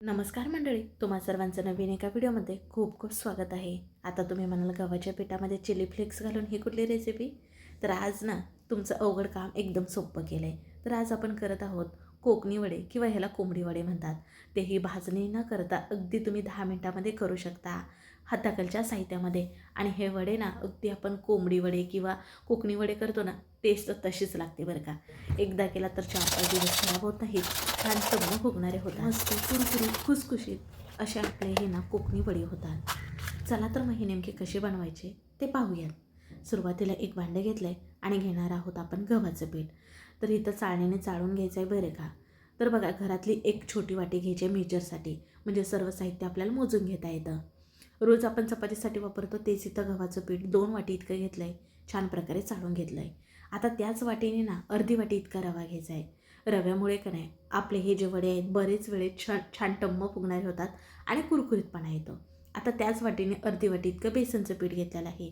नमस्कार मंडळी, तुम्हा सर्वांचं नवीन एका व्हिडिओमध्ये खूप खूप स्वागत आहे. आता तुम्ही म्हणाल गव्हाच्या पिठामध्ये चिली फ्लेक्स घालून ही कुठली रेसिपी? तर आज ना तुमचं अवघड काम एकदम सोपं केलं आहे. तर आज आपण करत आहोत कोकणी वडे किंवा ह्याला कोंबडी वडे म्हणतात. तेही भाजणी न करता अगदी तुम्ही 10 मिनटामध्ये करू शकता हाताखालच्या साहित्यामध्ये. आणि हे वडे ना अगदी आपण कोंबडी वडे किंवा कोकणी वडे करतो ना, टेस्ट तशीच लागते बरं का. एकदा केला तर 4-5 दिवस खराब होत नाहीत, छान चमक फुगणारे होतात, मस्त कुरकुरीत खुसखुशीत असे आपले हे ना कोकणी वडे होतात. चला तर मग हे नेमके कसे बनवायचे ते पाहूयात. सुरुवातीला एक भांडं घेतलं आहे आणि घेणार आहोत आपण गव्हाचं पीठ. तर इथं चाळणीने चाळून घ्यायचं आहे बरं का. तर बघा, घरातली एक छोटी वाटी घ्यायची आहे मेजरसाठी, म्हणजे सर्व साहित्य आपल्याला मोजून घेता येतं. रोज आपण चपातीसाठी वापरतो तेच इथं गव्हाचं पीठ 2 वाटी इतकं घेतलं आहे, छान प्रकारे चाळून घेतलं आहे. आता त्याच वाटीने ना अर्धी वाटी इतका रवा घ्यायचा आहे. रव्यामुळे का नाही आपले हे जे वडे आहेत बरेच वेळेस छान छान टम्म फुगणारे होतात आणि कुरकुरीतपणा येतो. आता त्याच वाटीने अर्धी वाटी इतकं बेसनचं पीठ घेतलेलं आहे.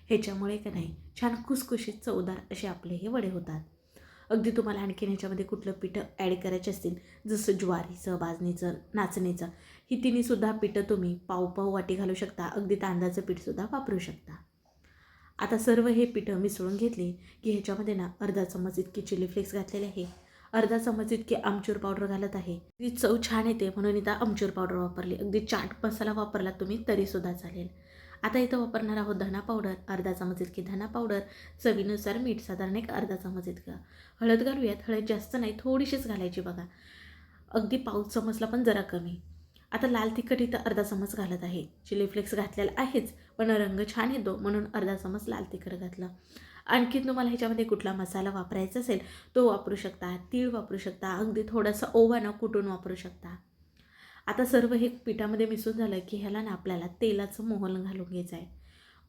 ह्याच्यामुळे का नाही छान खुसखुशीत चवदार असे आपले हे वडे होतात. अगदी तुम्हाला आणखीन ह्याच्यामध्ये कुठलं पीठ ॲड करायचे असतील, जसं ज्वारीचं, बाजरीचं, नाचणीचं, ही तिन्हीसुद्धा पीठं तुम्ही पाव वाटी घालू शकता. अगदी तांदळाचं पीठसुद्धा वापरू शकता. आता सर्व हे पीठं मिसळून घेतली की ह्याच्यामध्ये ना अर्धा चम्मच इतकी चिली फ्लेक्स घातलेले आहे, अर्धा चम्मच इतकी आमचूर पावडर घालत आहे. ती चव छान येते म्हणून इथं आमचूर पावडर वापरली. अगदी चाट मसाला वापरला तुम्ही तरीसुद्धा चालेल. आता इथं वापरणार आहोत धना पावडर, अर्धा चम्मच इतकी धना पावडर, चवीनुसार मीठ साधारण एक अर्धा चम्मच इतकं. हळद घालूयात. हळद जास्त नाही, थोडीशीच घालायची बघा, अगदी पाऊस चमचला पण जरा कमी. आता लाल तिखट इथं अर्धा चमच घालत आहे. चिली फ्लेक्स घातलेला आहेच, पण रंग छान येतो म्हणून अर्धा चमच लाल तिखट घातलं. आणखी तुम्हाला ह्याच्यामध्ये कुठला मसाला वापरायचा असेल तो वापरू शकता, तीळ वापरू शकता, अगदी थोडंसं ओवा ना कुटून वापरू शकता. आता सर्व हे पिठामध्ये मिसळून झालं की ह्याला ना आपल्याला तेलाचं मोहन घालून घ्यायचं आहे.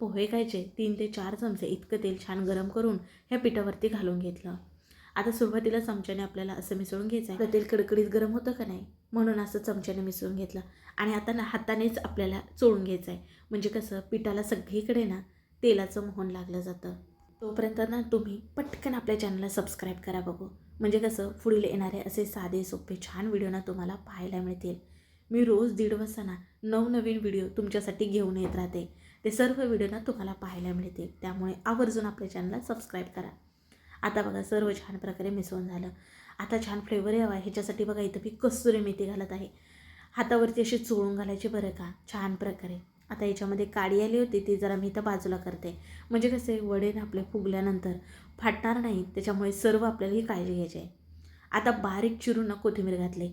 पोहे खायचे 3 ते 4 चमचे इतकं तेल छान गरम करून ह्या पिठावरती घालून घेतलं. आता सुरुवातीला चमच्याने आपल्याला असं मिसळून घ्यायचं आहे. तर तेल कडकडीत गरम होतं का नाही म्हणून असं चमच्याने मिसळून घेतलं. आणि आता ना हातानेच आपल्याला चोळून घ्यायचं आहे, म्हणजे कसं पिठाला सगळीकडे ना तेलाचं मोहन लागलं जातं. तोपर्यंत ना तुम्ही पटकन आपल्या चॅनलला सबस्क्राईब करा बघू, म्हणजे कसं पुढील येणारे असे साधे सोपे छान व्हिडिओ ना तुम्हाला पाहायला मिळतील. मी रोज 1:30 वाजता ना नवनवीन व्हिडिओ तुमच्यासाठी घेऊन येत राहते. ते सर्व व्हिडिओ ना तुम्हाला पाहायला मिळतील, त्यामुळे आवर्जून आपल्या चॅनलला सबस्क्राईब करा. आता बघा सर्व छान प्रकारे मिसळून झालं. आता छान फ्लेवर यावा ह्याच्यासाठी बघा इथं मी कस्तुरी मेथी घालत आहे. हातावरती अशी चोळून घालायची बरं का, छान प्रकारे. आता याच्यामध्ये काडी आली होती ती जरा मी इथं बाजूला करते, म्हणजे कसे वडे ना आपले फुगल्यानंतर फाटणार नाही, त्याच्यामुळे सर्व आपल्याला ही काळजी घ्यायची आहे. आता बारीक चिरून ना कोथिंबीर घातली.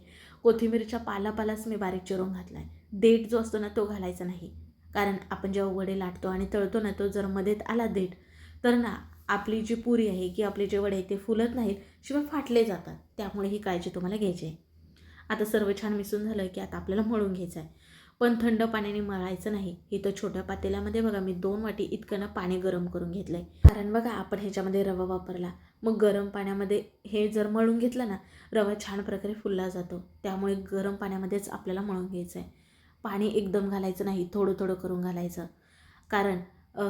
कोथिंबीरच्या पालापालाच मी बारीक चिरून घातला आहे. देठ जो असतो ना तो घालायचा नाही, कारण आपण जेव्हा वडे लाटतो आणि तळतो ना, तो जर मध्येत आला देठ तर ना आपली जी पुरी आहे की आपले जे वडे ते फुलत नाहीत, शिवाय फाटले जातात. त्यामुळे ही काळजी तुम्हाला घ्यायची आहे. आता सर्व छान मिसळून झालं की आता आपल्याला मळून घ्यायचं आहे, पण थंड पाण्याने मळायचं नाही. इथं छोट्या पातेल्यामध्ये बघा मी 2 वाटी इतकं ना पाणी गरम करून घेतलं आहे, कारण बघा आपण ह्याच्यामध्ये रवा वापरला. मग गरम पाण्यामध्ये हे जर मळून घेतलं ना, रवा छान प्रकारे फुलला जातो. त्यामुळे गरम पाण्यामध्येच आपल्याला मळून घ्यायचं आहे. पाणी एकदम घालायचं नाही, थोडं थोडं करून घालायचं. कारण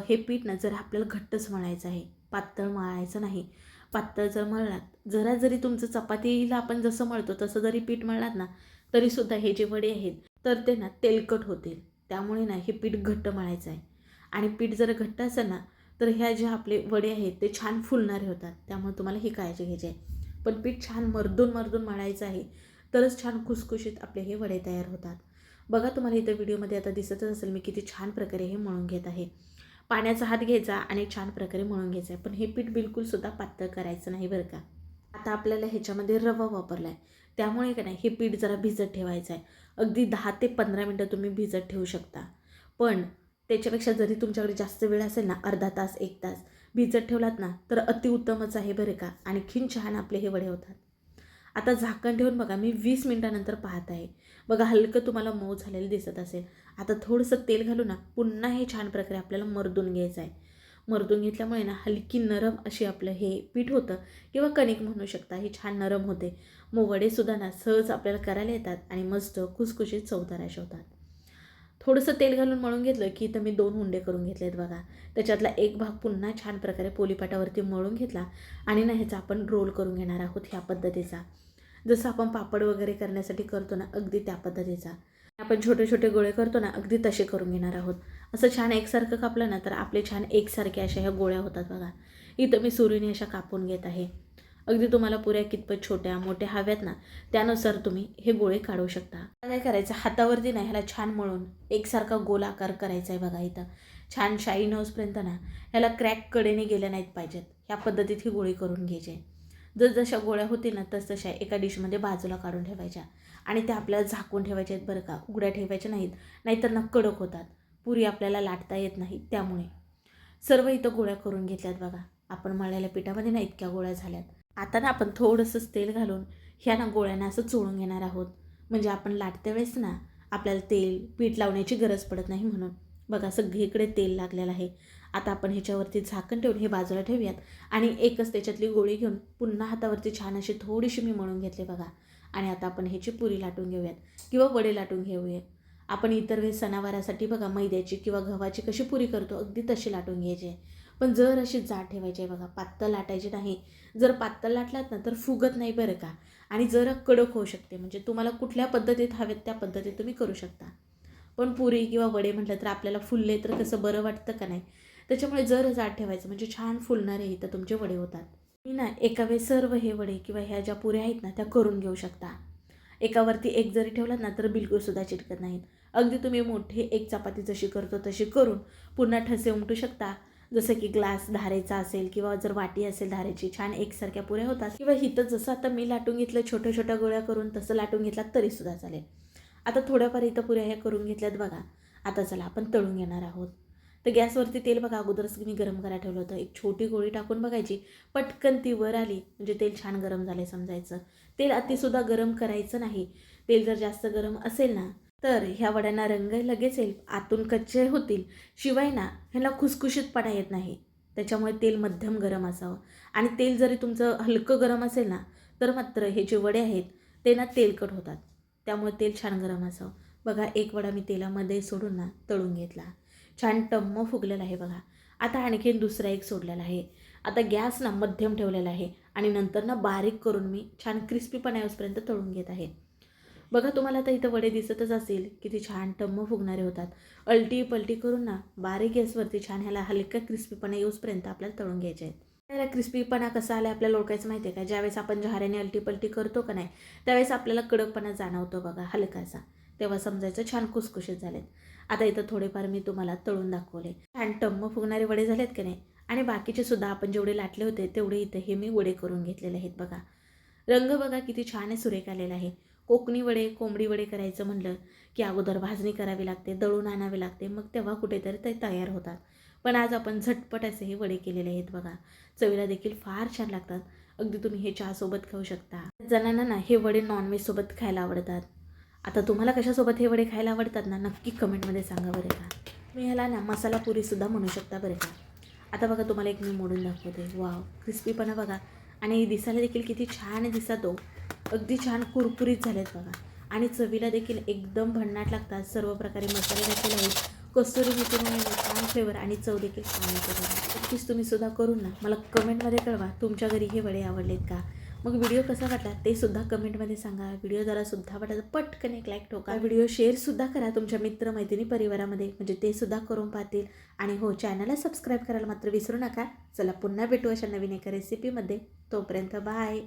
हे पीठ ना जर आपल्याला घट्टच मळायचं आहे, पातळ मळायचं नाही. पातळ जर मळलात, जरा जरी तुमचं चपातीला आपण जसं मळतो तसं जरी पीठ मळलात ना, तरीसुद्धा हे जे वडे आहेत तर ते ना तेलकट होतील. त्यामुळे ना हे पीठ घट्ट मळायचं आहे. आणि पीठ जर घट्ट असेल ना तर ह्या जे आपले वडे आहेत ते छान फुलणारे होतात. त्यामुळे तुम्हाला ही काळजी घ्यायची आहे. पण पीठ छान मर्दून मर्दून मळायचं आहे, तरच छान खुसखुशीत आपले हे वडे तयार होतात. बघा तुम्हाला इथं व्हिडिओमध्ये आता दिसतच असेल मी किती छान प्रकारे हे मळून घेत आहे. पाण्याचा हात घ्यायचा आणि छान प्रकारे मळून घ्यायचं आहे, पण हे पीठ बिलकुलसुद्धा पातळ करायचं नाही बरं का. आता आपल्याला ह्याच्यामध्ये रवा वापरला आहे, त्यामुळे का नाही हे पीठ जरा भिजत ठेवायचं आहे. अगदी 10 ते 15 मिनटं तुम्ही भिजत ठेवू शकता. पण त्याच्यापेक्षा जरी तुमच्याकडे जास्त वेळ असेल ना, अर्धा तास 1 तास भिजत ठेवलात ना तर अतिउत्तमच आहे बरं का. आणखीन छान आपले हे वडे होतात. आता झाकण ठेवून बघा मी 20 मिनटानंतर पाहत आहे. बघा हलकं तुम्हाला मऊ झालेलं दिसत असेल. आता थोडंसं तेल घालू ना पुन्हा हे छान प्रकारे आपल्याला मर्दून घ्यायचं आहे. मर्दून घेतल्यामुळे ना हलकी नरम अशी आपलं हे पीठ होतं, किंवा कणिक म्हणू शकता, हे छान नरम होते. मग वडेसुद्धा ना सहज आपल्याला करायला येतात आणि मस्त खुसखुशीत चवदार असे होतात. थोडंसं तेल घालून मळून घेतलं की इथं मी 2 उंडे करून घेतलेत बघा. त्याच्यातला एक भाग पुन्हा छान प्रकारे पोलीपाटावरती मळून घेतला आणि ना ह्याचा आपण रोल करून घेणार आहोत ह्या पद्धतीचा. जसं आपण पापड वगैरे करण्यासाठी करतो ना, अगदी त्या पद्धतीचा. आपण छोटे छोटे गोळे करतो ना, अगदी तसे करून घेणार आहोत. असं छान एकसारखं कापलं ना, तर आपले छान एकसारखे अशा ह्या गोळ्या होतात बघा. इथं मी सुरीने अशा कापून घेत आहे. अगदी तुम्हाला पुऱ्या कितपत छोट्या मोठ्या हव्यात ना, त्यानुसार तुम्ही हे गोळे काढू शकता. काय करायचं, हातावरती ना ह्याला छान मळून एकसारखा गोल आकार करायचा आहे बघा. इथं छान शाईन होईपर्यंत ना ह्याला क्रॅक कडेने गेल्या नाहीत पाहिजेत. ह्या पद्धतीत ही गोळी करून घ्यायची. जशा गोळ्या होतील ना तशा एका डिशमध्ये बाजूला काढून ठेवायच्या आणि त्या आपल्याला झाकून ठेवायच्या आहेत बरं का, उघड्या ठेवायच्या नाहीत, नाहीतर ना कडक होतात. पुरी आपल्याला लाटता येत नाही. त्यामुळे सर्व इथं गोळ्या करून घेतल्यात बघा. आपण मळलेल्या पिठामध्ये ना इतक्या गोळ्या झाल्यात. आता ना आपण थोडंसंच तेल घालून ह्या ना गोळ्यांना असं चोळून घेणार आहोत. म्हणजे आपण लाटत्या वेळेस ना आपल्याला तेल पीठ लावण्याची गरज पडत नाही म्हणून. बघा सगळीकडे तेल लागलेलं आहे. आता आपण ह्याच्यावरती झाकण ठेवून हे बाजूला ठेवूयात आणि एकच त्याच्यातली गोळी घेऊन पुन्हा हातावरती छान अशी थोडीशी मी मळून घेतली बघा. आणि आता आपण ह्याची पुरी लाटून घेऊयात किंवा वडे लाटून घेऊयात. आपण इतर वेळेस सणावारासाठी बघा मैद्याची किंवा गव्हाची कशी पुरी करतो अगदी तशी लाटून घ्यायची आहे. पण जर अशी जाड ठेवायची आहे बघा, पातळ लाटायची नाही. जर पातळ लाटलात ना तर फुगत नाही बरं का, आणि जरा कडक होऊ शकते. म्हणजे तुम्हाला कुठल्या पद्धतीत हवेत त्या पद्धतीत तुम्ही करू शकता. पण पुरी किंवा वडे म्हटलं तर आपल्याला फुलले तर कसं बरं वाटतं का नाही. त्याच्यामुळे जर जाड ठेवायचं म्हणजे छान फुलणारे इथं तुमचे वडे होतात. मी ना एका वेळेस सर्व हे वडे किंवा ह्या ज्या पुऱ्या आहेत ना त्या करून घेऊ शकता. एकावरती एक जरी ठेवलात ना तर बिलकुलसुद्धा चिटकत नाहीत. अगदी तुम्ही मोठी एक चपाती जशी करतो तशी करून पुन्हा ठसे उमटू शकता. जसं की ग्लास धारेचा असेल किंवा जर वाटी असेल धारेची, छान एकसारख्या पुऱ्या होतात. किंवा हिथं जसं आता मी लाटून घेतलं छोट्या छोट्या गोळ्या करून तसं लाटून घेतलात तरीसुद्धा चालेल. आता थोड्याफार इथं पुऱ्या ह्या करून घेतल्यात बघा. आता चला आपण तळून घेणार आहोत. तर गॅसवरती तेल बघा अगोदरच मी गरम करायला ठेवलं होतं. एक छोटी गोळी टाकून बघायची, पटकन ती वर आली म्हणजे तेल छान गरम झाले समजायचं. तेल अतिसुद्धा गरम करायचं नाही. तेल जर जास्त गरम असेल ना तर ह्या वड्यांना रंग लगेच येईल, आतून कच्चे होतील, शिवाय ना ह्याला खुसखुशीतपणा येत नाही. त्याच्यामुळे तेल मध्यम गरम असावं. आणि तेल जरी तुमचं हलकं गरम असेल ना तर मात्र हे जे वडे आहेत ते ना तेलकट होतात. त्यामुळे तेल छान गरम असावं. बघा एक वडा मी तेलामध्ये सोडून ना तळून घेतला. छान टम्म फुगलेला आहे बघा. आता आणखीन दुसरा एक सोडलेला आहे. आता गॅस ना मध्यम ठेवलेला आहे आणि नंतर ना बारीक करून मी छान क्रिस्पीपणा येऊपर्यंत तळून घेत आहे. बघा तुम्हाला आता इथं वडे दिसतच असेल किती छान टम्म फुगणारे होतात. अलटी पलटी करून ना बारीक गॅसवरती छान ह्याला हलका क्रिस्पीपणा येऊपर्यंत आपल्याला तळून घ्यायचे आहेत. त्याला क्रिस्पीपणा कसा आला आपल्याला ओळखायचं माहिती आहे का, ज्यावेळेस आपण झाऱ्याने अलटी पलटी करतो का नाही त्यावेळेस आपल्याला कडकपणा जाणवतो बघा हलकासा, तेव्हा समजायचं छान खुसखुशीत झालेत. आता इथं थोडेफार मी तुम्हाला तळून दाखवले. छान टम्म फुगणारे वडे झालेत का नाही. आणि बाकीचे सुद्धा आपण जेवढे लाटले होते तेवढे इथं हे मी वडे करून घेतलेले आहेत बघा. रंग बघा किती छान आहे, सुरेख आलेला आहे. कोकणी वडे कोंबडी वडे करायचं म्हणलं की अगोदर भाजणी करावी लागते, दळून आणावे लागते, मग तेव्हा कुठेतरी ते तयार होतात. पण आज आपण झटपट असे हे वडे केलेले आहेत बघा. चवीला देखील फार छान लागतात. अगदी तुम्ही हे चहासोबत खाऊ शकता. जणांना ना हे वडे नॉनव्हेजसोबत खायला आवडतात. आता तुम्हाला कशासोबत हे वडे खायला आवडतात ना नक्की कमेंटमध्ये सांगा बरं का. तुम्ही ह्याला ना मसाला पुरीसुद्धा म्हणू शकता बरं का. आता बघा तुम्हाला एक मी मोडून दाखवते. वाव क्रिस्पीपणा बघा आणि दिसायला देखील किती छान दिसतो. अगदी छान कुरकुरीत झालेत बघा. आणि चवीला देखील एकदम भन्नाट लागतात. सर्व प्रकारे मसाले देखील आहेत. कस्तुरी मेथीमुळे छान फ्लेवर आणि चव देखील छान येते बघा. नक्कीच तुम्ही सुद्धा करून ना मला कमेंटमध्ये कळवा तुमच्या घरी हे वडे आवडलेत का. मग व्हिडिओ कसा वाटला ते सुद्धा कमेंटमध्ये सांगा. व्हिडिओ जरा सुद्धा वाटला पटकन एक लाईक ठोका. व्हिडिओ शेअरसुद्धा करा तुमच्या मित्रमैत्रिणी परिवारामध्ये, म्हणजे ते सुद्धा करून पाहतील. आणि हो, चॅनलला सबस्क्राईब करायला मात्र विसरू नका. चला पुन्हा भेटू अशा नवीन एका रेसिपीमध्ये. तोपर्यंत बाय.